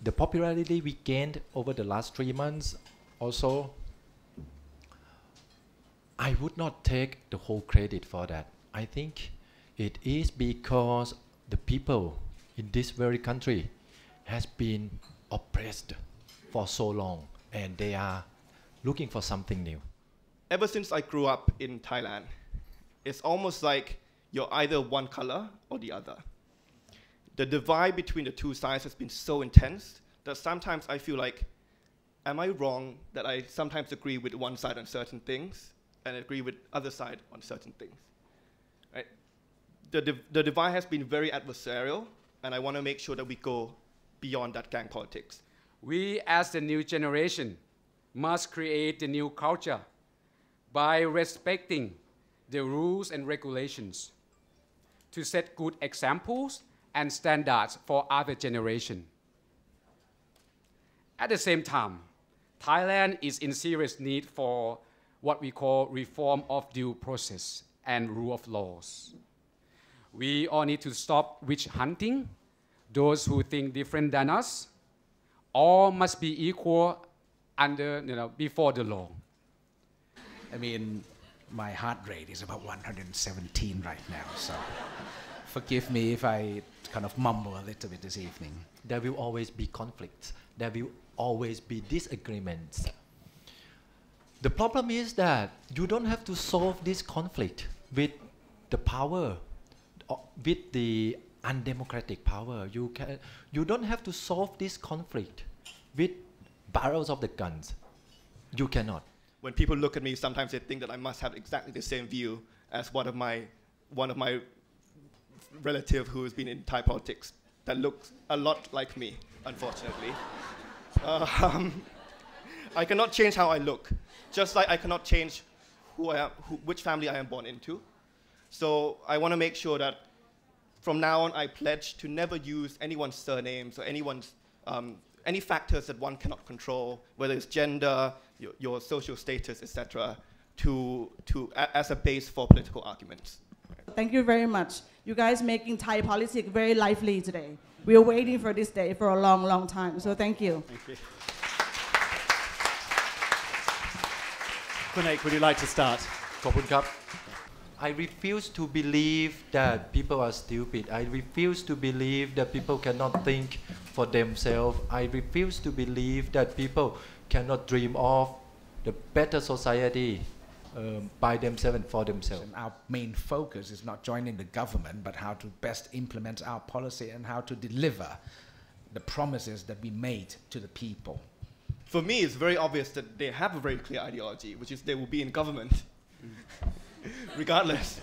the popularity we gained over the last 3 months also, I would not take the whole credit for that. I think it is because the people in this very country has been oppressed for so long, and they are looking for something new. Ever since I grew up in Thailand, it's almost like you're either one color or the other. The divide between the two sides has been so intense that sometimes I feel like, am I wrong that I sometimes agree with one side on certain things and agree with other side on certain things? Right? The divide has been very adversarial, and I want to make sure that we go beyond that gang politics. We, as the new generation, must create the new culture by respecting the rules and regulations to set good examples and standards for other generations. At the same time, Thailand is in serious need for what we call reform of due process and rule of laws. We all need to stop witch hunting. Those who think different than us, all must be equal under, before the law. I mean, my heart rate is about 117 right now, so forgive me if I kind of mumble a little bit this evening. There will always be conflicts. There will always be disagreements. The problem is that you don't have to solve this conflict with the power, with the undemocratic power. You don't have to solve this conflict with barrels of the guns. You cannot. When people look at me, sometimes they think that I must have exactly the same view as one of my relative who has been in Thai politics that looks a lot like me, unfortunately. I cannot change how I look, just like I cannot change who I am, which family I am born into. So I want to make sure that from now on I pledge to never use anyone's surnames or anyone's any factors that one cannot control, whether it's gender, your social status, etc., as a base for political arguments. Thank you very much. You guys making Thai politics very lively today. We are waiting for this day for a long, long time. So thank you. Thank you. Kunek, would you like to start? ขอบคุณครับ I refuse to believe that people are stupid. I refuse to believe that people cannot think for themselves. I refuse to believe that people cannot dream of the better society by themselves and for themselves. And our main focus is not joining the government, but how to best implement our policy and how to deliver the promises that we made to the people. For me, it's very obvious that they have a very clear ideology, which is they will be in government, regardless.